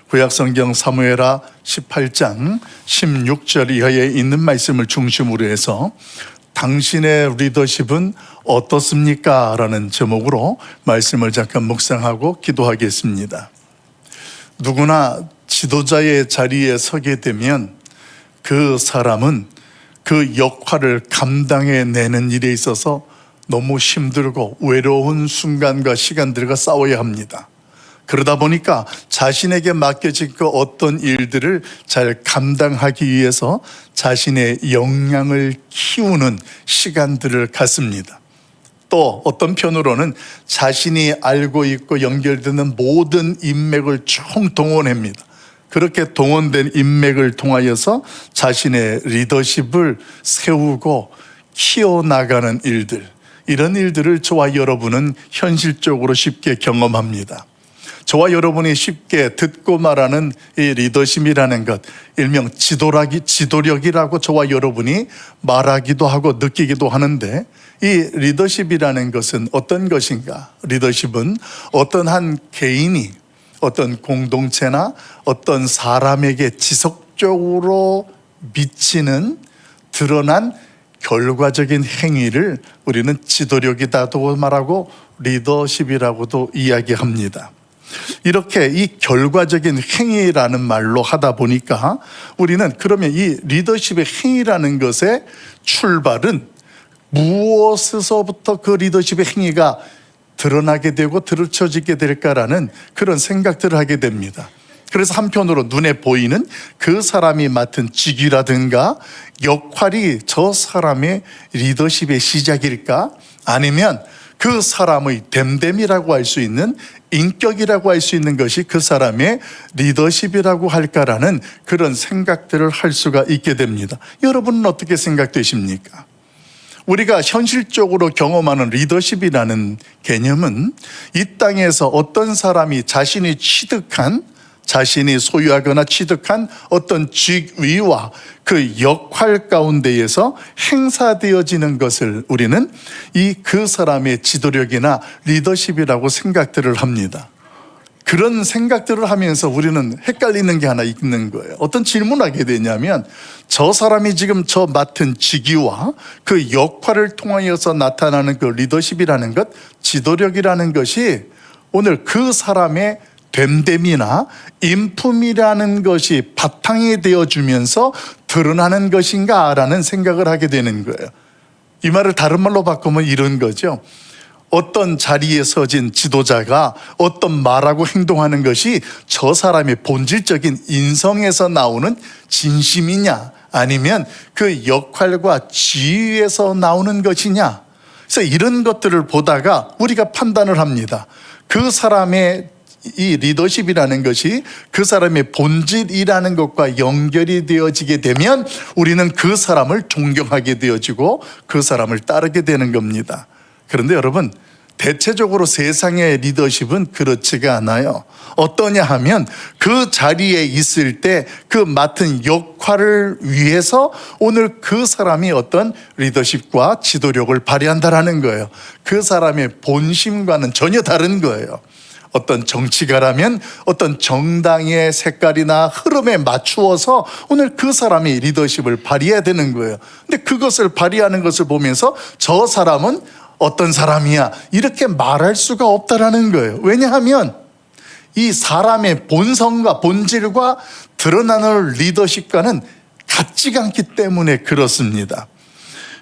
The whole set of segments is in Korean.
구약성경 사무엘하 18장 16절 이하에 있는 말씀을 중심으로 해서 당신의 리더십은 어떻습니까? 라는 제목으로 말씀을 잠깐 묵상하고 기도하겠습니다. 누구나 지도자의 자리에 서게 되면 그 사람은 그 역할을 감당해내는 일에 있어서 너무 힘들고 외로운 순간과 시간들과 싸워야 합니다. 그러다 보니까 자신에게 맡겨진 그 어떤 일들을 잘 감당하기 위해서 자신의 역량을 키우는 시간들을 갖습니다. 또 어떤 편으로는 자신이 알고 있고 연결되는 모든 인맥을 총동원합니다. 그렇게 동원된 인맥을 통하여서 자신의 리더십을 세우고 키워나가는 일들, 이런 일들을 저와 여러분은 현실적으로 쉽게 경험합니다. 저와 여러분이 쉽게 듣고 말하는 이 리더십이라는 것, 일명 지도력이라고 저와 여러분이 말하기도 하고 느끼기도 하는데, 이 리더십이라는 것은 어떤 것인가? 리더십은 어떤 한 개인이 어떤 공동체나 어떤 사람에게 지속적으로 미치는 드러난 결과적인 행위를 우리는 지도력이다고 말하고 리더십이라고도 이야기합니다. 이렇게 이 결과적인 행위라는 말로 하다 보니까 우리는 그러면 이 리더십의 행위라는 것의 출발은 무엇에서부터 그 리더십의 행위가 드러나게 되고 드러쳐지게 될까라는 그런 생각들을 하게 됩니다. 그래서 한편으로 눈에 보이는 그 사람이 맡은 직위라든가 역할이 저 사람의 리더십의 시작일까? 아니면 그 사람의 됨됨이라고 할 수 있는, 인격이라고 할 수 있는 것이 그 사람의 리더십이라고 할까라는 그런 생각들을 할 수가 있게 됩니다. 여러분은 어떻게 생각되십니까? 우리가 현실적으로 경험하는 리더십이라는 개념은 이 땅에서 어떤 사람이 자신이 소유하거나 취득한 어떤 직위와 그 역할 가운데에서 행사되어지는 것을 우리는 그 사람의 지도력이나 리더십이라고 생각들을 합니다. 그런 생각들을 하면서 우리는 헷갈리는 게 하나 있는 거예요. 어떤 질문을 하게 되냐면, 저 사람이 지금 저 맡은 직위와 그 역할을 통하여서 나타나는 그 리더십이라는 것, 지도력이라는 것이 오늘 그 사람의 됨됨이나 인품이라는 것이 바탕이 되어주면서 드러나는 것인가 라는 생각을 하게 되는 거예요. 이 말을 다른 말로 바꾸면 이런 거죠. 어떤 자리에 서진 지도자가 어떤 말하고 행동하는 것이 저 사람의 본질적인 인성에서 나오는 진심이냐, 아니면 그 역할과 지위에서 나오는 것이냐. 그래서 이런 것들을 보다가 우리가 판단을 합니다. 그 사람의 이 리더십이라는 것이 그 사람의 본질이라는 것과 연결이 되어지게 되면 우리는 그 사람을 존경하게 되어지고 그 사람을 따르게 되는 겁니다. 그런데 여러분, 대체적으로 세상의 리더십은 그렇지가 않아요. 어떠냐 하면 그 자리에 있을 때 그 맡은 역할을 위해서 오늘 그 사람이 어떤 리더십과 지도력을 발휘한다라는 거예요. 그 사람의 본심과는 전혀 다른 거예요. 어떤 정치가라면 어떤 정당의 색깔이나 흐름에 맞추어서 오늘 그 사람이 리더십을 발휘해야 되는 거예요. 근데 그것을 발휘하는 것을 보면서 저 사람은 어떤 사람이야, 이렇게 말할 수가 없다라는 거예요. 왜냐하면 이 사람의 본성과 본질과 드러나는 리더십과는 같지가 않기 때문에 그렇습니다.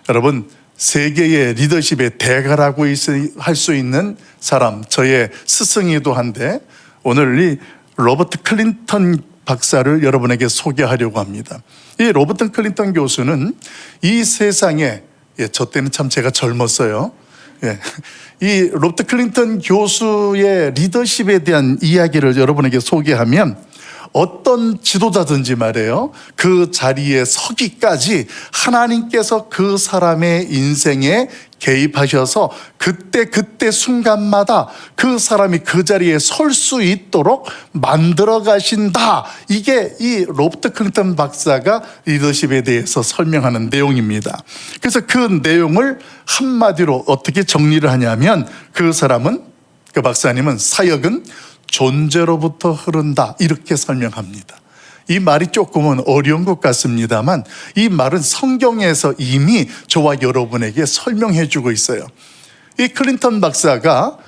여러분, 세계의 리더십의 대가라고 할 수 있는 사람, 저의 스승이기도 한데 오늘 이 로버트 클린턴 박사를 여러분에게 소개하려고 합니다. 이 로버트 클린턴 교수는 이 세상에, 저 때는 참 제가 젊었어요. 이 로버트 클린턴 교수의 리더십에 대한 이야기를 여러분에게 소개하면 어떤 지도자든지 말이에요, 그 자리에 서기까지 하나님께서 그 사람의 인생에 개입하셔서 그때 순간마다 그 사람이 그 자리에 설 수 있도록 만들어 가신다. 이게 이 로버트 클린턴 박사가 리더십에 대해서 설명하는 내용입니다. 그래서 그 내용을 한마디로 어떻게 정리를 하냐면, 그 박사님은 사역은 존재로부터 흐른다, 이렇게 설명합니다. 이 말이 조금은 어려운 것 같습니다만 이 말은 성경에서 이미 저와 여러분에게 설명해 주고 있어요. 이 클린턴 박사가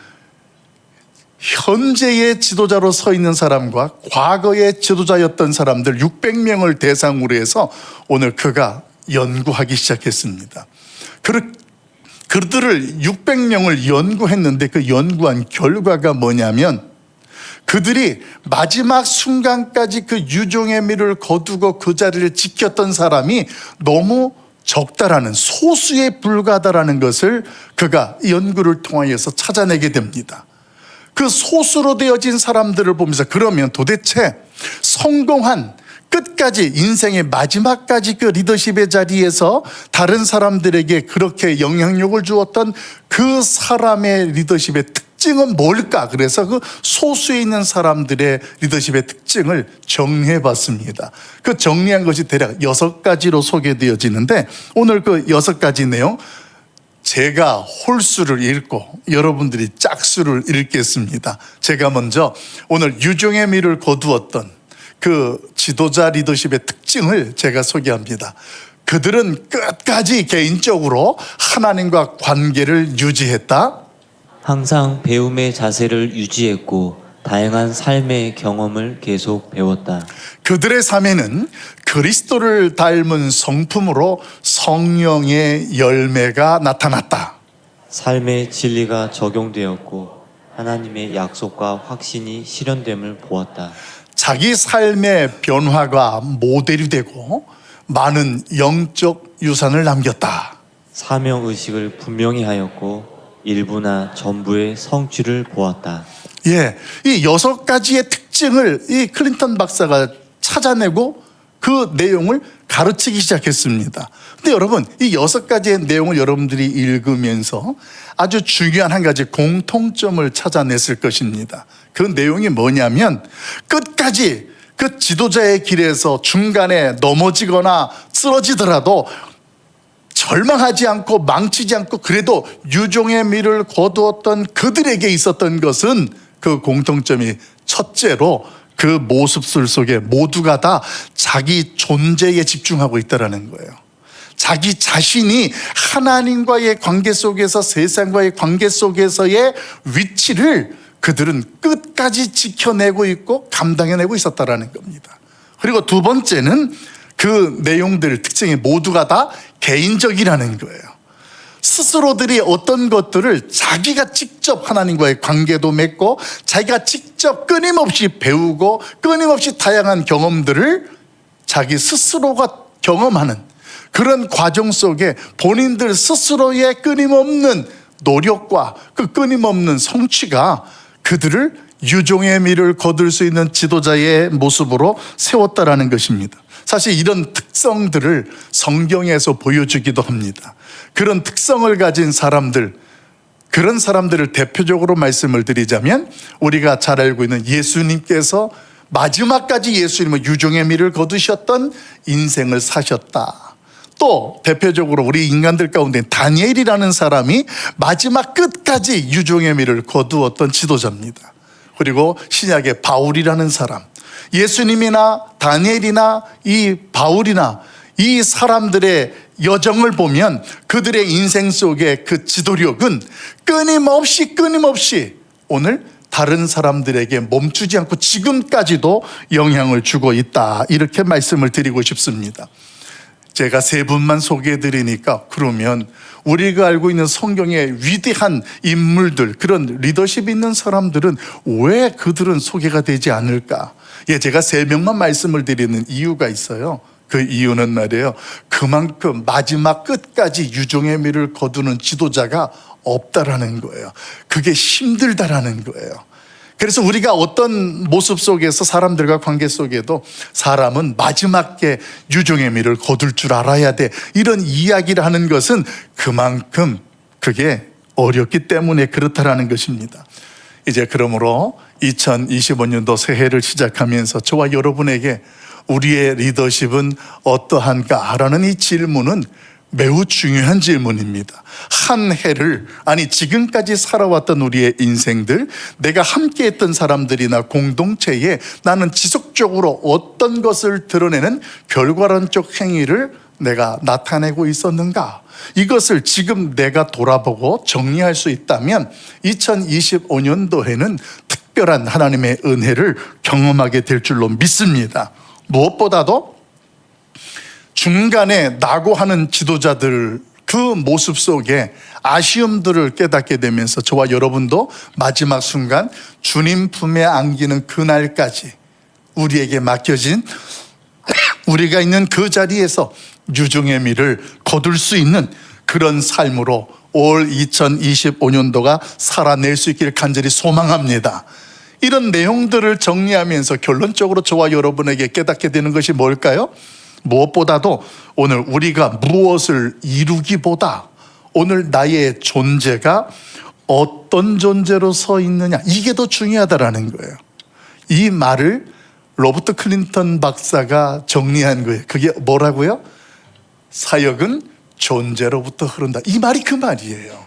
현재의 지도자로 서 있는 사람과 과거의 지도자였던 사람들 600명을 대상으로 해서 오늘 그가 연구하기 시작했습니다. 그들을 600명을 연구했는데 그 연구한 결과가 뭐냐면 그들이 마지막 순간까지 그 유종의 미를 거두고 그 자리를 지켰던 사람이 너무 적다라는, 소수에 불과하다라는 것을 그가 연구를 통하여서 찾아내게 됩니다. 그 소수로 되어진 사람들을 보면서 그러면 도대체 성공한, 끝까지 인생의 마지막까지 그 리더십의 자리에서 다른 사람들에게 그렇게 영향력을 주었던 그 사람의 리더십의 특징은 뭘까? 그래서 그 소수에 있는 사람들의 리더십의 특징을 정리해 봤습니다. 그 정리한 것이 대략 6가지로 소개되어지는데 오늘 그 6가지 내용 제가 홀수를 읽고 여러분들이 짝수를 읽겠습니다. 제가 먼저 오늘 유종의 미를 거두었던 그 지도자 리더십의 특징을 제가 소개합니다. 그들은 끝까지 개인적으로 하나님과 관계를 유지했다. 항상 배움의 자세를 유지했고 다양한 삶의 경험을 계속 배웠다. 그들의 삶에는 그리스도를 닮은 성품으로 성령의 열매가 나타났다. 삶의 진리가 적용되었고 하나님의 약속과 확신이 실현됨을 보았다. 자기 삶의 변화가 모델이 되고 많은 영적 유산을 남겼다. 사명의식을 분명히 하였고 일부나 전부의 성취를 보았다. 예, 이 6가지의 특징을 이 클린턴 박사가 찾아내고 그 내용을 가르치기 시작했습니다. 근데 여러분, 이 6가지의 내용을 여러분들이 읽으면서 아주 중요한 한 가지 공통점을 찾아냈을 것입니다. 그 내용이 뭐냐면 끝까지 그 지도자의 길에서 중간에 넘어지거나 쓰러지더라도 절망하지 않고 망치지 않고 그래도 유종의 미를 거두었던 그들에게 있었던 것은 그 공통점이 첫째로 그 모습들 속에 모두가 다 자기 존재에 집중하고 있다는 거예요. 자기 자신이 하나님과의 관계 속에서 세상과의 관계 속에서의 위치를 그들은 끝까지 지켜내고 있고 감당해내고 있었다는 겁니다. 그리고 두 번째는 그 내용들 특징이 모두가 다 개인적이라는 거예요. 스스로들이 어떤 것들을 자기가 직접 하나님과의 관계도 맺고 자기가 직접 끊임없이 배우고 끊임없이 다양한 경험들을 자기 스스로가 경험하는 그런 과정 속에 본인들 스스로의 끊임없는 노력과 그 끊임없는 성취가 그들을 유종의 미를 거둘 수 있는 지도자의 모습으로 세웠다라는 것입니다. 사실 이런 특성들을 성경에서 보여주기도 합니다. 그런 특성을 가진 사람들, 그런 사람들을 대표적으로 말씀을 드리자면 우리가 잘 알고 있는 예수님께서 마지막까지 예수님은 유종의 미를 거두셨던 인생을 사셨다. 또 대표적으로 우리 인간들 가운데 다니엘이라는 사람이 마지막 끝까지 유종의 미를 거두었던 지도자입니다. 그리고 신약의 바울이라는 사람, 예수님이나 다니엘이나 이 바울이나 이 사람들의 여정을 보면 그들의 인생 속의 그 지도력은 끊임없이 오늘 다른 사람들에게 멈추지 않고 지금까지도 영향을 주고 있다. 이렇게 말씀을 드리고 싶습니다. 제가 세 분만 소개해 드리니까 그러면 우리가 알고 있는 성경의 위대한 인물들, 그런 리더십 있는 사람들은 왜 그들은 소개가 되지 않을까? 예, 제가 3명만 말씀을 드리는 이유가 있어요. 그 이유는 말이에요, 그만큼 마지막 끝까지 유종의 미를 거두는 지도자가 없다라는 거예요. 그게 힘들다라는 거예요. 그래서 우리가 어떤 모습 속에서 사람들과 관계 속에도 사람은 마지막에 유종의 미를 거둘 줄 알아야 돼, 이런 이야기를 하는 것은 그만큼 그게 어렵기 때문에 그렇다라는 것입니다. 이제 그러므로 2025년도 새해를 시작하면서 저와 여러분에게 우리의 리더십은 어떠한가라는 이 질문은 매우 중요한 질문입니다. 한 해를, 아니 지금까지 살아왔던 우리의 인생들, 내가 함께 했던 사람들이나 공동체에 나는 지속적으로 어떤 것을 드러내는 결과론적 행위를 내가 나타내고 있었는가? 이것을 지금 내가 돌아보고 정리할 수 있다면 2025년도에는 특별한 하나님의 은혜를 경험하게 될 줄로 믿습니다. 무엇보다도 중간에 낙오하는 지도자들 그 모습 속에 아쉬움들을 깨닫게 되면서 저와 여러분도 마지막 순간 주님 품에 안기는 그날까지 우리에게 맡겨진 우리가 있는 그 자리에서 유종의 미를 거둘 수 있는 그런 삶으로 올 2025년도가 살아낼 수 있기를 간절히 소망합니다. 이런 내용들을 정리하면서 결론적으로 저와 여러분에게 깨닫게 되는 것이 뭘까요? 무엇보다도 오늘 우리가 무엇을 이루기보다 오늘 나의 존재가 어떤 존재로 서 있느냐, 이게 더 중요하다라는 거예요. 이 말을 로버트 클린턴 박사가 정리한 거예요. 그게 뭐라고요? 사역은 존재로부터 흐른다. 이 말이 그 말이에요.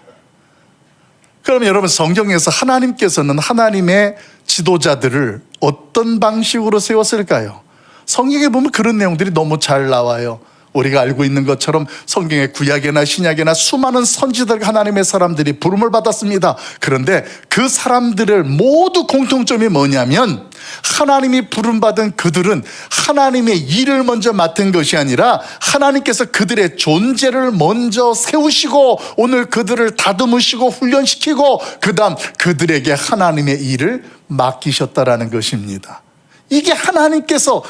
그러면 여러분, 성경에서 하나님께서는 하나님의 지도자들을 어떤 방식으로 세웠을까요? 성경에 보면 그런 내용들이 너무 잘 나와요. 우리가 알고 있는 것처럼 성경의 구약이나 신약이나 수많은 선지들, 하나님의 사람들이 부름을 받았습니다. 그런데 그 사람들을 모두 공통점이 뭐냐면 하나님이 부름받은 그들은 하나님의 일을 먼저 맡은 것이 아니라 하나님께서 그들의 존재를 먼저 세우시고 오늘 그들을 다듬으시고 훈련시키고 그 다음 그들에게 하나님의 일을 맡기셨다라는 것입니다. 이게 하나님께서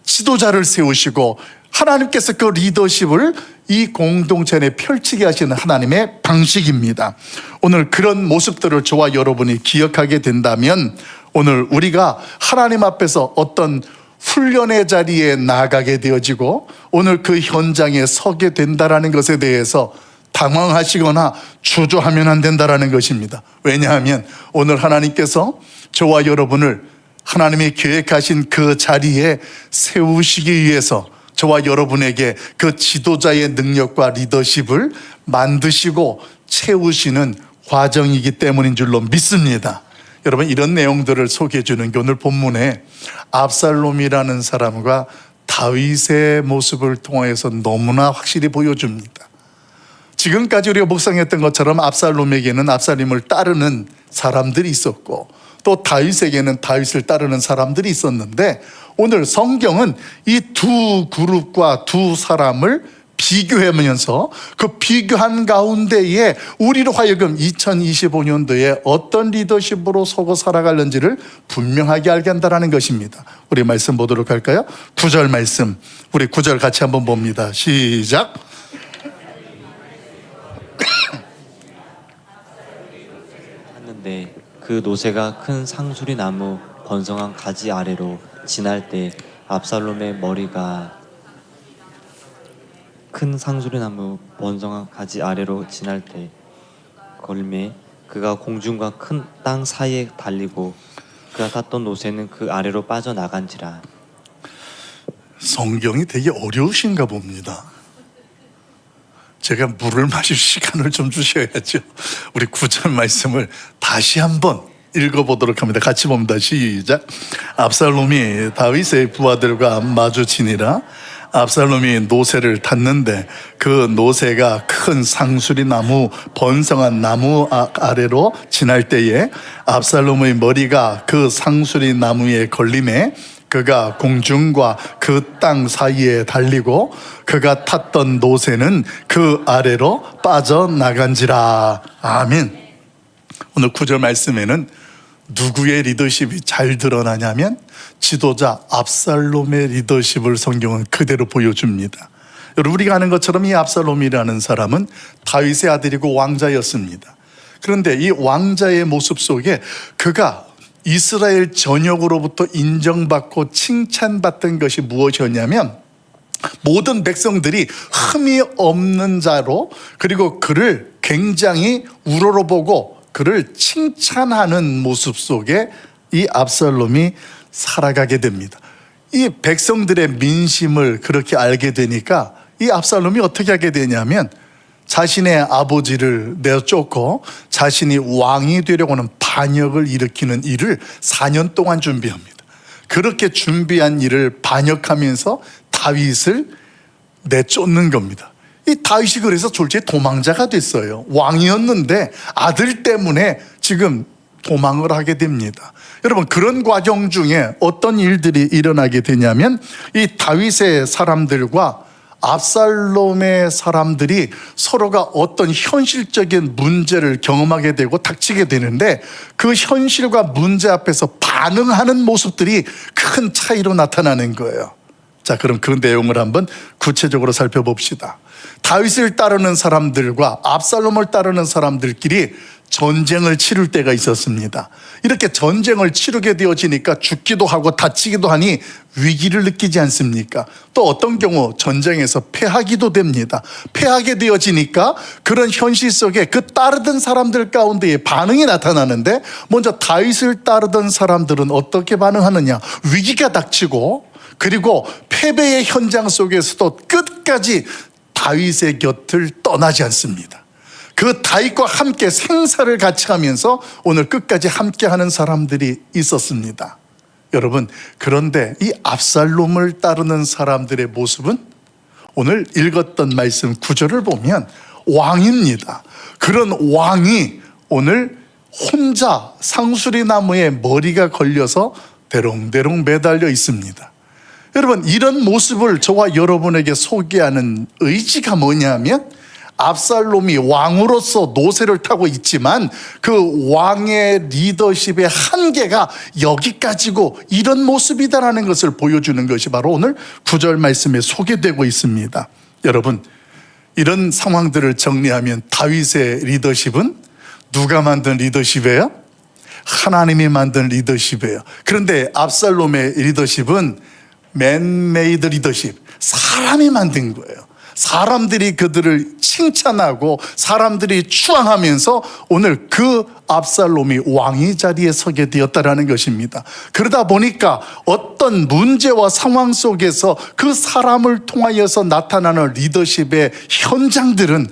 지도자를 세우시고 하나님께서 그 리더십을 이 공동체 내에 펼치게 하시는 하나님의 방식입니다. 오늘 그런 모습들을 저와 여러분이 기억하게 된다면 오늘 우리가 하나님 앞에서 어떤 훈련의 자리에 나가게 되어지고 오늘 그 현장에 서게 된다라는 것에 대해서 당황하시거나 주저하면 안 된다라는 것입니다. 왜냐하면 오늘 하나님께서 저와 여러분을 하나님이 계획하신 그 자리에 세우시기 위해서 저와 여러분에게 그 지도자의 능력과 리더십을 만드시고 채우시는 과정이기 때문인 줄로 믿습니다. 여러분, 이런 내용들을 소개해 주는 게 오늘 본문에 압살롬이라는 사람과 다윗의 모습을 통해서 너무나 확실히 보여줍니다. 지금까지 우리가 묵상했던 것처럼 압살롬에게는 압살롬을 따르는 사람들이 있었고 또 다윗에게는 다윗을 따르는 사람들이 있었는데 오늘 성경은 이 두 그룹과 두 사람을 비교하면서 그 비교한 가운데에 우리로 하여금 2025년도에 어떤 리더십으로 서고 살아갈는지를 분명하게 알게 한다는 것입니다. 우리 말씀 보도록 할까요? 9절 말씀, 우리 9절 같이 한번 봅니다. 시작. 하는데 그 노새가 큰 상수리 나무 번성한 가지 아래로 지날 때 압살롬의 머리가 큰 상수리나무 번성한 가지 아래로 지날 때 걸림에 그가 공중과 큰 땅 사이에 달리고 그가 탔던 노새는 그 아래로 빠져나간지라. 성경이 되게 어려우신가 봅니다. 제가 물을 마실 시간을 좀 주셔야죠. 우리 9절 말씀을 다시 한번 읽어보도록 합니다. 같이 봅니다. 시작. 압살롬이 다윗의 부하들과 마주치니라. 압살롬이 노새를 탔는데 그 노새가 큰 상수리 나무 번성한 나무 아래로 지날 때에 압살롬의 머리가 그 상수리 나무에 걸림에 그가 공중과 그 땅 사이에 달리고 그가 탔던 노새는 그 아래로 빠져나간지라. 아멘. 오늘 9절 말씀에는 누구의 리더십이 잘 드러나냐면 지도자 압살롬의 리더십을 성경은 그대로 보여줍니다. 여러분, 우리가 아는 것처럼 이 압살롬이라는 사람은 다윗의 아들이고 왕자였습니다. 그런데 이 왕자의 모습 속에 그가 이스라엘 전역으로부터 인정받고 칭찬받던 것이 무엇이었냐면 모든 백성들이 흠이 없는 자로, 그리고 그를 굉장히 우러러보고 그를 칭찬하는 모습 속에 이 압살롬이 살아가게 됩니다. 이 백성들의 민심을 그렇게 알게 되니까 이 압살롬이 어떻게 하게 되냐면 자신의 아버지를 내쫓고 자신이 왕이 되려고 하는 반역을 일으키는 일을 4년 동안 준비합니다. 그렇게 준비한 일을 반역하면서 다윗을 내쫓는 겁니다. 이 다윗이 그래서 졸지에 도망자가 됐어요. 왕이었는데 아들 때문에 지금 도망을 하게 됩니다. 여러분, 그런 과정 중에 어떤 일들이 일어나게 되냐면 이 다윗의 사람들과 압살롬의 사람들이 서로가 어떤 현실적인 문제를 경험하게 되고 닥치게 되는데 그 현실과 문제 앞에서 반응하는 모습들이 큰 차이로 나타나는 거예요. 자, 그럼 그 내용을 한번 구체적으로 살펴봅시다. 다윗을 따르는 사람들과 압살롬을 따르는 사람들끼리 전쟁을 치를 때가 있었습니다. 이렇게 전쟁을 치르게 되어지니까 죽기도 하고 다치기도 하니 위기를 느끼지 않습니까? 또 어떤 경우 전쟁에서 패하기도 됩니다. 패하게 되어지니까 그런 현실 속에 그 따르던 사람들 가운데에 반응이 나타나는데 먼저 다윗을 따르던 사람들은 어떻게 반응하느냐? 위기가 닥치고 그리고 패배의 현장 속에서도 끝까지 다윗의 곁을 떠나지 않습니다. 그 다윗과 함께 생사를 같이 하면서 오늘 끝까지 함께하는 사람들이 있었습니다. 여러분, 그런데 이 압살롬을 따르는 사람들의 모습은 오늘 읽었던 말씀 구절을 보면 왕입니다. 그런 왕이 오늘 혼자 상수리 나무에 머리가 걸려서 대롱대롱 매달려 있습니다. 여러분, 이런 모습을 저와 여러분에게 소개하는 의지가 뭐냐면 압살롬이 왕으로서 노새를 타고 있지만 그 왕의 리더십의 한계가 여기까지고 이런 모습이다라는 것을 보여주는 것이 바로 오늘 9절 말씀에 소개되고 있습니다. 여러분, 이런 상황들을 정리하면 다윗의 리더십은 누가 만든 리더십이에요? 하나님이 만든 리더십이에요. 그런데 압살롬의 리더십은 맨메이드 리더십, 사람이 만든 거예요. 사람들이 그들을 칭찬하고 사람들이 추앙하면서 오늘 그 압살롬이 왕의 자리에 서게 되었다라는 것입니다. 그러다 보니까 어떤 문제와 상황 속에서 그 사람을 통하여서 나타나는 리더십의 현장들은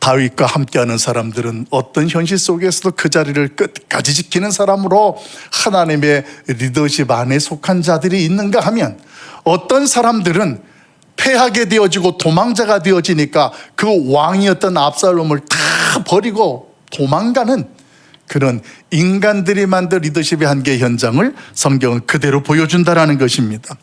다윗과 함께하는 사람들은 어떤 현실 속에서도 그 자리를 끝까지 지키는 사람으로 하나님의 리더십 안에 속한 자들이 있는가 하면 어떤 사람들은 패하게 되어지고 도망자가 되어지니까 그 왕이었던 압살롬을 다 버리고 도망가는 그런 인간들이 만든 리더십의 한계 현장을 성경은 그대로 보여준다라는 것입니다.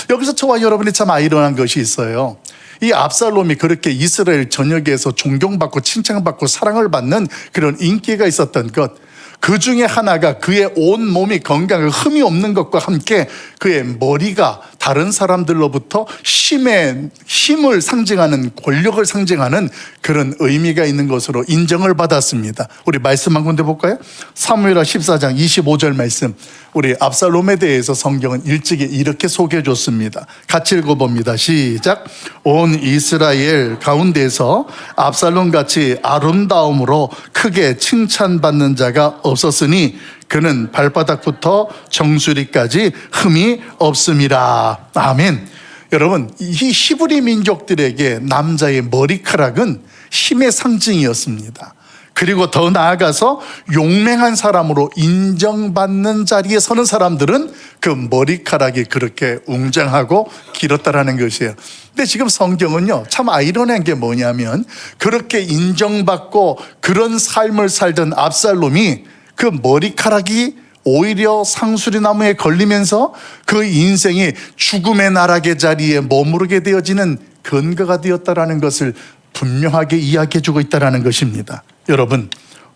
여기서 저와 여러분이 참 아이러니한 것이 있어요. 이 압살롬이 그렇게 이스라엘 전역에서 존경받고 칭찬받고 사랑을 받는 그런 인기가 있었던 것, 그 중에 하나가 그의 온 몸이 건강하고 흠이 없는 것과 함께 그의 머리가 다른 사람들로부터 힘을 상징하는, 권력을 상징하는 그런 의미가 있는 것으로 인정을 받았습니다. 우리 말씀 한 군데 볼까요? 사무엘하 14장 25절 말씀. 우리 압살롬에 대해서 성경은 일찍이 이렇게 소개해 줬습니다. 같이 읽어봅니다. 시작. 온 이스라엘 가운데서 압살롬같이 아름다움으로 크게 칭찬받는 자가 없었으니 그는 발바닥부터 정수리까지 흠이 없음이라. 아멘. 여러분, 이 히브리 민족들에게 남자의 머리카락은 힘의 상징이었습니다. 그리고 더 나아가서 용맹한 사람으로 인정받는 자리에 서는 사람들은 그 머리카락이 그렇게 웅장하고 길었다라는 것이에요. 근데 지금 성경은요, 참 아이러니한 게 뭐냐면 그렇게 인정받고 그런 삶을 살던 압살롬이 그 머리카락이 오히려 상수리 나무에 걸리면서 그 인생이 죽음의 나락의 자리에 머무르게 되어지는 근거가 되었다라는 것을 분명하게 이야기해 주고 있다는 것입니다. 여러분,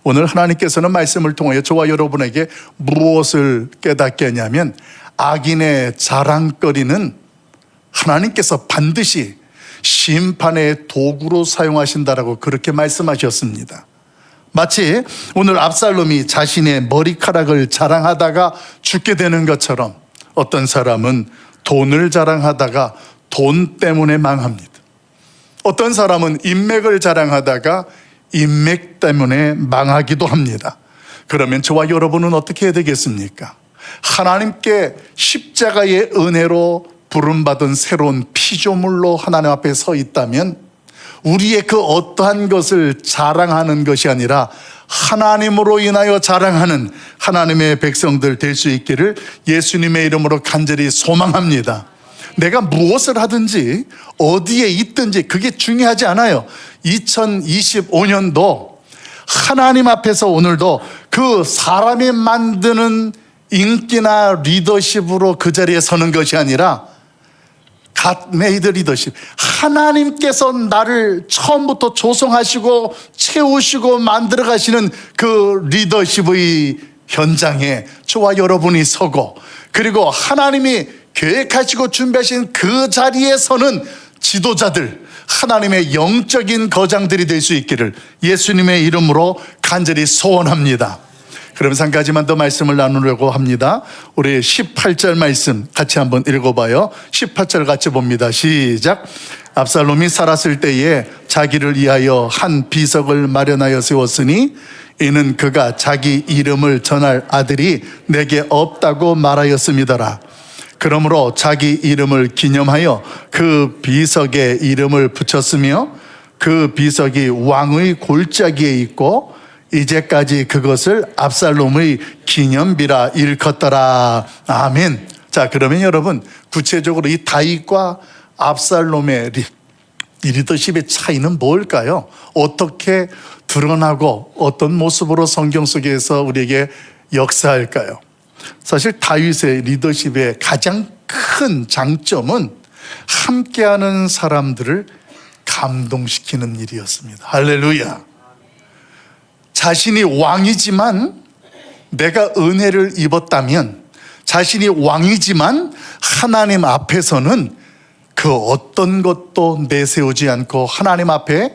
오늘 하나님께서는 말씀을 통하여 저와 여러분에게 무엇을 깨닫게 하냐면 악인의 자랑거리는 하나님께서 반드시 심판의 도구로 사용하신다라고 그렇게 말씀하셨습니다. 마치 오늘 압살롬이 자신의 머리카락을 자랑하다가 죽게 되는 것처럼 어떤 사람은 돈을 자랑하다가 돈 때문에 망합니다. 어떤 사람은 인맥을 자랑하다가 인맥 때문에 망하기도 합니다. 그러면 저와 여러분은 어떻게 해야 되겠습니까? 하나님께 십자가의 은혜로 부름받은 새로운 피조물로 하나님 앞에 서 있다면 우리의 그 어떠한 것을 자랑하는 것이 아니라 하나님으로 인하여 자랑하는 하나님의 백성들 될 수 있기를 예수님의 이름으로 간절히 소망합니다. 내가 무엇을 하든지 어디에 있든지 그게 중요하지 않아요. 2025년도 하나님 앞에서 오늘도 그 사람이 만드는 인기나 리더십으로 그 자리에 서는 것이 아니라 God made leadership. 하나님께서 나를 처음부터 조성하시고 채우시고 만들어 가시는 그 리더십의 현장에 저와 여러분이 서고, 그리고 하나님이 계획하시고 준비하신 그 자리에 서는 지도자들, 하나님의 영적인 거장들이 될 수 있기를 예수님의 이름으로 간절히 소원합니다. 그러면서 한 가지만 더 말씀을 나누려고 합니다. 우리 18절 말씀 같이 한번 읽어봐요. 18절 같이 봅니다. 시작. 압살롬이 살았을 때에 자기를 위하여 한 비석을 마련하여 세웠으니 이는 그가 자기 이름을 전할 아들이 내게 없다고 말하였음이더라. 그러므로 자기 이름을 기념하여 그 비석에 이름을 붙였으며 그 비석이 왕의 골짜기에 있고 이제까지 그것을 압살롬의 기념비라 일컫더라. 아멘. 자, 그러면 여러분 구체적으로 이 다윗과 압살롬의 리더십의 차이는 뭘까요? 어떻게 드러나고 어떤 모습으로 성경 속에서 우리에게 역사할까요? 사실 다윗의 리더십의 가장 큰 장점은 함께하는 사람들을 감동시키는 일이었습니다. 할렐루야. 자신이 왕이지만 내가 은혜를 입었다면, 자신이 왕이지만 하나님 앞에서는 그 어떤 것도 내세우지 않고 하나님 앞에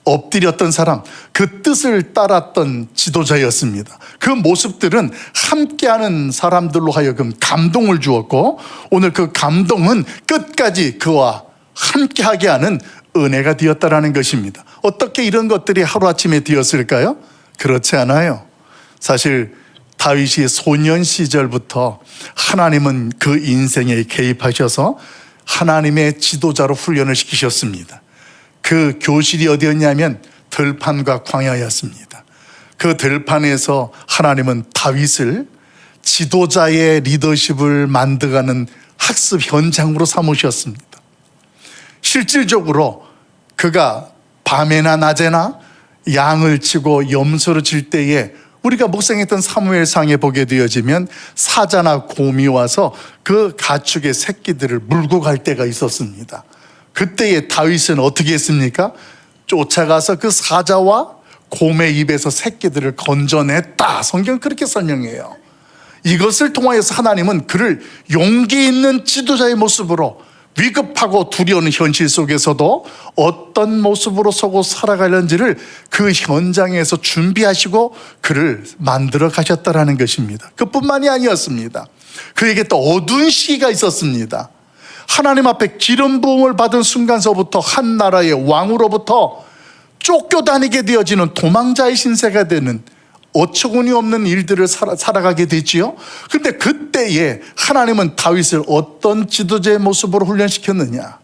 엎드렸던 사람, 그 뜻을 따랐던 지도자였습니다. 그 모습들은 함께하는 사람들로 하여금 감동을 주었고, 오늘 그 감동은 끝까지 그와 함께하게 하는 은혜가 되었다라는 것입니다. 어떻게 이런 것들이 하루아침에 되었을까요? 그렇지 않아요. 사실 다윗이 소년 시절부터 하나님은 그 인생에 개입하셔서 하나님의 지도자로 훈련을 시키셨습니다. 그 교실이 어디였냐면 들판과 광야였습니다. 그 들판에서 하나님은 다윗을 지도자의 리더십을 만들어가는 학습 현장으로 삼으셨습니다. 실질적으로 그가 밤에나 낮에나 양을 치고 염소를 칠 때에 우리가 묵상했던 사무엘상에 보게 되어지면 사자나 곰이 와서 그 가축의 새끼들을 물고 갈 때가 있었습니다. 그때에 다윗은 어떻게 했습니까? 쫓아가서 그 사자와 곰의 입에서 새끼들을 건져냈다. 성경은 그렇게 설명해요. 이것을 통하여서 하나님은 그를 용기 있는 지도자의 모습으로 위급하고 두려운 현실 속에서도 어떤 모습으로 서고 살아가는지를 그 현장에서 준비하시고 그를 만들어 가셨다라는 것입니다. 그뿐만이 아니었습니다. 그에게 또 어두운 시기가 있었습니다. 하나님 앞에 기름 부음을 받은 순간서부터 한 나라의 왕으로부터 쫓겨다니게 되어지는 도망자의 신세가 되는 어처구니 없는 일들을 살아가게 되지요. 근데 그때에 하나님은 다윗을 어떤 지도자의 모습으로 훈련시켰느냐?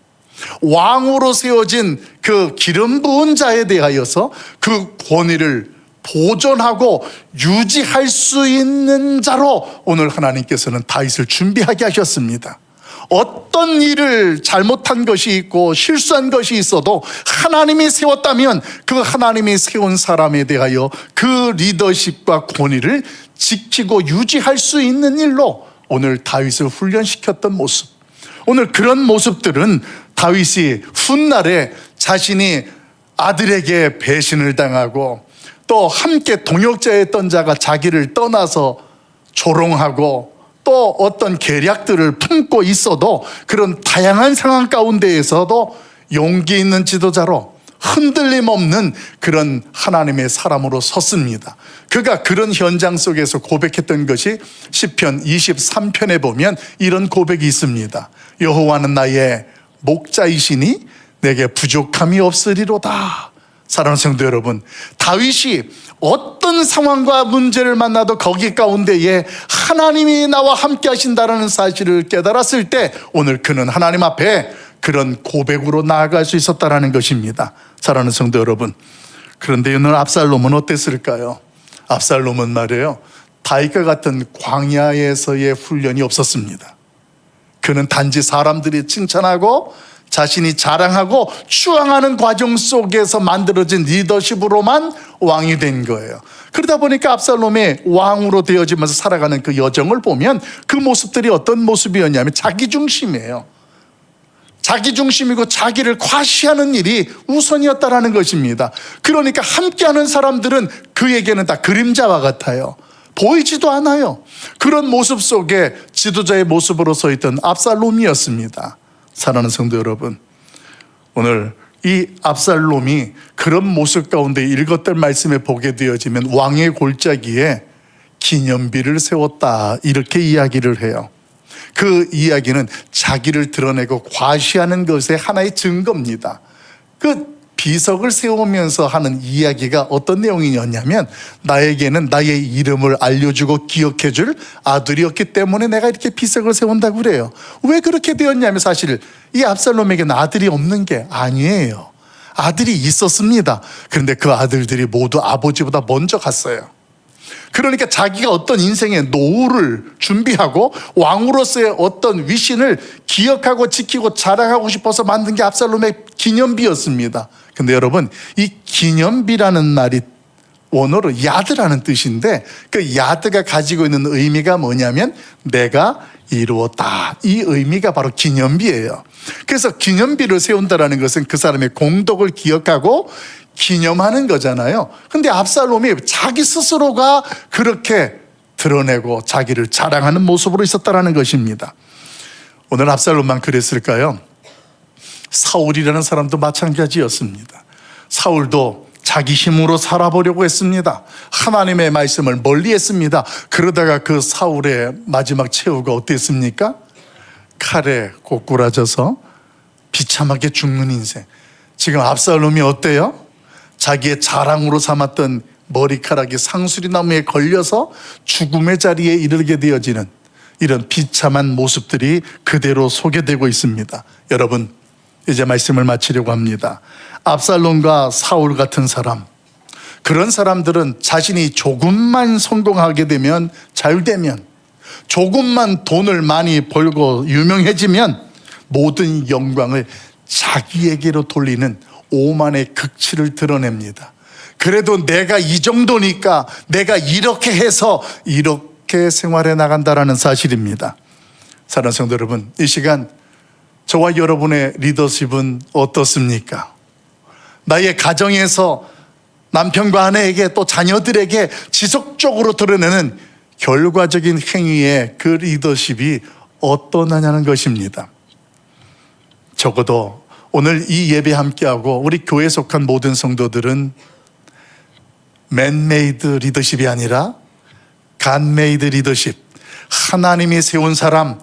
왕으로 세워진 그 기름 부은 자에 대하여서 그 권위를 보존하고 유지할 수 있는 자로 오늘 하나님께서는 다윗을 준비하게 하셨습니다. 어떤 일을 잘못한 것이 있고 실수한 것이 있어도 하나님이 세웠다면 그 하나님이 세운 사람에 대하여 그 리더십과 권위를 지키고 유지할 수 있는 일로 오늘 다윗을 훈련시켰던 모습, 오늘 그런 모습들은 다윗이 훗날에 자신이 아들에게 배신을 당하고 또 함께 동역자였던 자가 자기를 떠나서 조롱하고 또 어떤 계략들을 품고 있어도 그런 다양한 상황 가운데에서도 용기 있는 지도자로 흔들림 없는 그런 하나님의 사람으로 섰습니다. 그가 그런 현장 속에서 고백했던 것이 시편 23편에 보면 이런 고백이 있습니다. 여호와는 나의 목자이시니 내게 부족함이 없으리로다. 사랑하는 성도 여러분, 다윗이 어떤 상황과 문제를 만나도 거기 가운데에 하나님이 나와 함께 하신다는 사실을 깨달았을 때 오늘 그는 하나님 앞에 그런 고백으로 나아갈 수 있었다는 것입니다. 사랑하는 성도 여러분, 그런데 오늘 압살롬은 어땠을까요? 압살롬은 말이에요, 다윗과 같은 광야에서의 훈련이 없었습니다. 그는 단지 사람들이 칭찬하고 자신이 자랑하고 추앙하는 과정 속에서 만들어진 리더십으로만 왕이 된 거예요. 그러다 보니까 압살롬이 왕으로 되어지면서 살아가는 그 여정을 보면 그 모습들이 어떤 모습이었냐면 자기중심이에요. 자기중심이고 자기를 과시하는 일이 우선이었다라는 것입니다. 그러니까 함께하는 사람들은 그에게는 다 그림자와 같아요. 보이지도 않아요. 그런 모습 속에 지도자의 모습으로 서 있던 압살롬이었습니다. 사랑하는 성도 여러분, 오늘 이 압살롬이 그런 모습 가운데 읽었던 말씀에 보게 되어지면 왕의 골짜기에 기념비를 세웠다, 이렇게 이야기를 해요. 그 이야기는 자기를 드러내고 과시하는 것의 하나의 증거입니다. 그 비석을 세우면서 하는 이야기가 어떤 내용이었냐면, 나에게는 나의 이름을 알려주고 기억해줄 아들이었기 때문에 내가 이렇게 비석을 세운다고 그래요. 왜 그렇게 되었냐면, 사실 이 압살롬에게는 아들이 없는 게 아니에요. 아들이 있었습니다. 그런데 그 아들들이 모두 아버지보다 먼저 갔어요. 그러니까 자기가 어떤 인생의 노후를 준비하고 왕으로서의 어떤 위신을 기억하고 지키고 자랑하고 싶어서 만든 게 압살롬의 기념비였습니다. 근데 여러분, 이 기념비라는 말이 원어로 야드라는 뜻인데, 그 야드가 가지고 있는 의미가 뭐냐면 내가 이루었다, 이 의미가 바로 기념비예요. 그래서 기념비를 세운다는 것은 그 사람의 공덕을 기억하고 기념하는 거잖아요. 근데 압살롬이 자기 스스로가 그렇게 드러내고 자기를 자랑하는 모습으로 있었다는 것입니다. 오늘 압살롬만 그랬을까요? 사울이라는 사람도 마찬가지였습니다. 사울도 자기 힘으로 살아보려고 했습니다. 하나님의 말씀을 멀리했습니다. 그러다가 그 사울의 마지막 최후가 어땠습니까? 칼에 고꾸라져서 비참하게 죽는 인생. 지금 압살롬이 어때요? 자기의 자랑으로 삼았던 머리카락이 상수리나무에 걸려서 죽음의 자리에 이르게 되어지는 이런 비참한 모습들이 그대로 소개되고 있습니다. 여러분, 이제 말씀을 마치려고 합니다. 압살롬과 사울 같은 사람, 그런 사람들은 자신이 조금만 성공하게 되면, 잘 되면, 조금만 돈을 많이 벌고 유명해지면 모든 영광을 자기에게로 돌리는 오만의 극치를 드러냅니다. 그래도 내가 이 정도니까 내가 이렇게 해서 이렇게 생활해 나간다라는 사실입니다. 사랑하는 성도 여러분, 이 시간 저와 여러분의 리더십은 어떻습니까? 나의 가정에서 남편과 아내에게 또 자녀들에게 지속적으로 드러내는 결과적인 행위의 그 리더십이 어떠냐는 것입니다. 적어도 오늘 이 예배 함께하고 우리 교회에 속한 모든 성도들은 맨메이드 리더십이 아니라 갓메이드 리더십, 하나님이 세운 사람,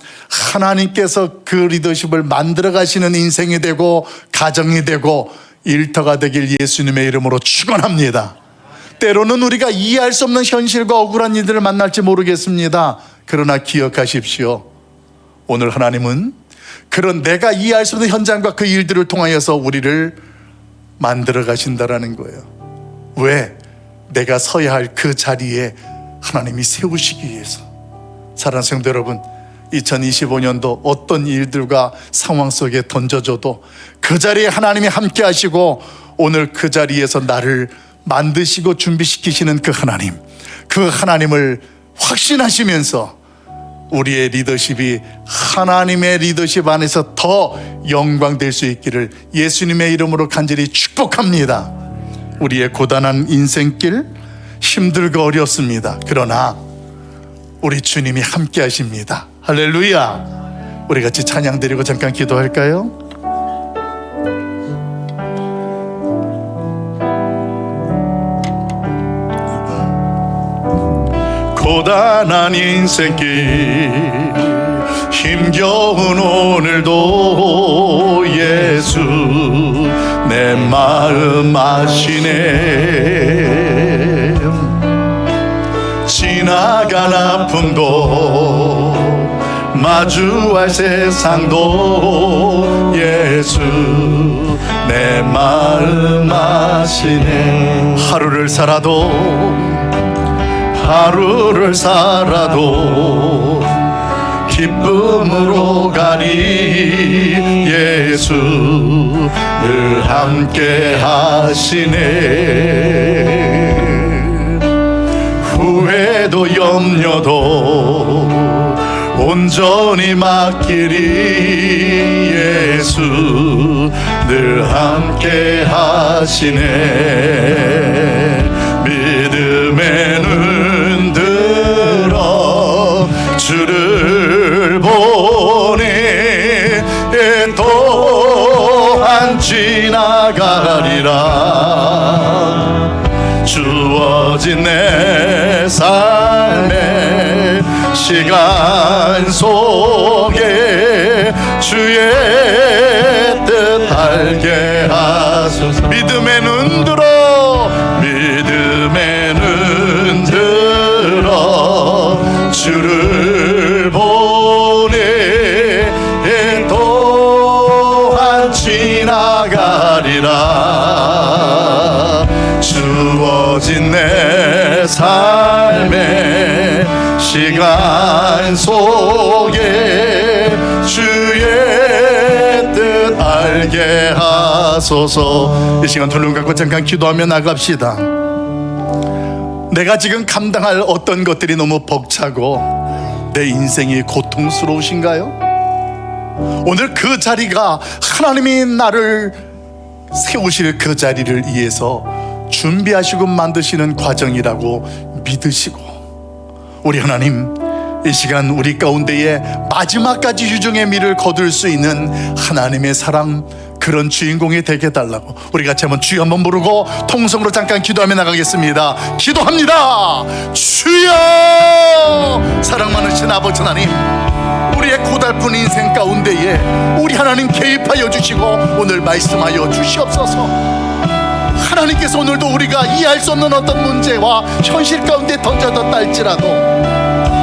하나님께서 그 리더십을 만들어 가시는 인생이 되고 가정이 되고 일터가 되길 예수님의 이름으로 축원합니다. 때로는 우리가 이해할 수 없는 현실과 억울한 일들을 만날지 모르겠습니다. 그러나 기억하십시오. 오늘 하나님은 그런 내가 이해할 수 없는 현장과 그 일들을 통하여서 우리를 만들어 가신다라는 거예요. 왜? 내가 서야 할 그 자리에 하나님이 세우시기 위해서. 사랑하는 성도 여러분, 2025년도 어떤 일들과 상황 속에 던져줘도 그 자리에 하나님이 함께 하시고 오늘 그 자리에서 나를 만드시고 준비시키시는 그 하나님, 그 하나님을 확신하시면서 우리의 리더십이 하나님의 리더십 안에서 더 영광될 수 있기를 예수님의 이름으로 간절히 축복합니다. 우리의 고단한 인생길 힘들고 어렵습니다. 그러나 우리 주님이 함께 하십니다. 할렐루야. 우리 같이 찬양 드리고 잠깐 기도할까요? 고단한 인생길 힘겨운 오늘도 예수 내 마음 아시네. 아픔도 마주할 세상도 예수 내 마음 아시네. 하루를 살아도 기쁨으로 가리 예수 늘 함께 하시네. 후회도 염려도 온전히 맡기리 예수 늘 함께 하시네. 믿음의 눈 들어 주를 보니 또한 지나가리라. 주어진 내 삶의 시간 속에 주의 뜻 알게 하소서. 믿음의 눈 들어 주를 보니 또한 지나가리라. 주어진 내 삶의 시간 속에 주의 뜻 알게 하소서. 이 시간 돌림 갖고 잠깐 기도하며 나갑시다. 내가 지금 감당할 어떤 것들이 너무 벅차고 내 인생이 고통스러우신가요? 오늘 그 자리가 하나님이 나를 세우실 그 자리를 위해서 준비하시고 만드시는 과정이라고 믿으시고, 우리 하나님 이 시간 우리 가운데에 마지막까지 유종의 미를 거둘 수 있는 하나님의 사랑, 그런 주인공이 되게 해달라고 우리 같이 한번 주여 한번 부르고 통성으로 잠깐 기도하며 나가겠습니다. 기도합니다. 주여! 사랑 많으신 아버지 하나님, 우리의 고달픈 인생 가운데에 우리 하나님 개입하여 주시고 오늘 말씀하여 주시옵소서. 하나님께서 오늘도 우리가 이해할 수 없는 어떤 문제와 현실 가운데 던져졌다 할지라도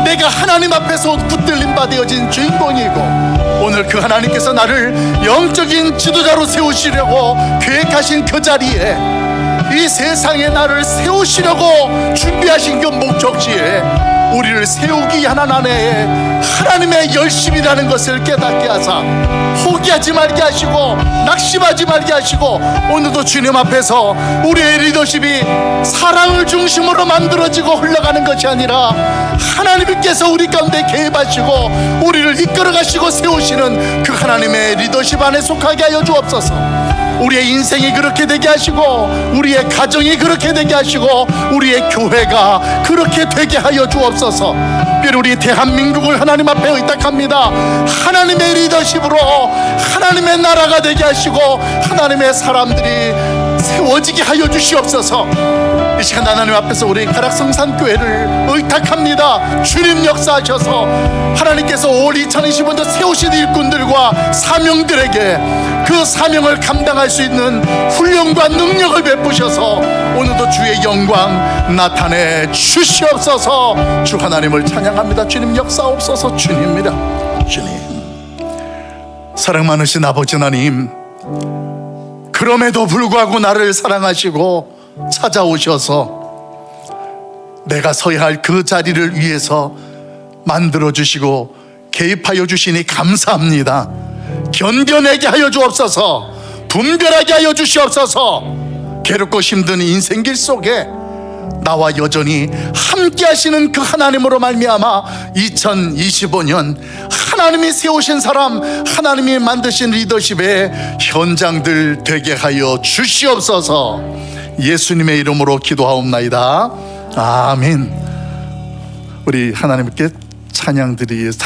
내가 하나님 앞에서 붙들림 받아진 주인공이고, 오늘 그 하나님께서 나를 영적인 지도자로 세우시려고 계획하신 그 자리에, 이 세상에 나를 세우시려고 준비하신 그 목적지에 우리를 세우기 위한 하나님의 열심이라는 것을 깨닫게 하사 포기하지 말게 하시고 낙심하지 말게 하시고, 오늘도 주님 앞에서 우리의 리더십이 사랑을 중심으로 만들어지고 흘러가는 것이 아니라 하나님께서 우리 가운데 개입하시고 우리를 이끌어 가시고 세우시는 그 하나님의 리더십 안에 속하게 하여 주옵소서. 우리의 인생이 그렇게 되게 하시고 우리의 가정이 그렇게 되게 하시고 우리의 교회가 그렇게 되게 하여 주옵소서. 특별히 우리 대한민국을 하나님 앞에 의탁합니다. 하나님의 리더십으로 하나님의 나라가 되게 하시고 하나님의 사람들이 세워지게 하여 주시옵소서. 이 시간 하나님 앞에서 우리 가락성산교회를 의탁합니다. 주님 역사하셔서 하나님께서 올 2025년도 세우신 일꾼들과 사명들에게 그 사명을 감당할 수 있는 훈련과 능력을 베푸셔서 오늘도 주의 영광 나타내 주시옵소서. 주 하나님을 찬양합니다. 주님 역사옵소서. 주님이라. 주님, 사랑 많으신 아버지 하나님, 그럼에도 불구하고 나를 사랑하시고 찾아오셔서 내가 서야 할 그 자리를 위해서 만들어주시고 개입하여 주시니 감사합니다. 견뎌내게 하여 주옵소서. 분별하게 하여 주시옵소서. 괴롭고 힘든 인생길 속에 나와 여전히 함께 하시는 그 하나님으로 말미암아 2025년 하나님이 세우신 사람, 하나님이 만드신 리더십의 현장들 되게 하여 주시옵소서. 예수님의 이름으로 기도하옵나이다. 아멘. 우리 하나님께 찬양 드리겠습니다.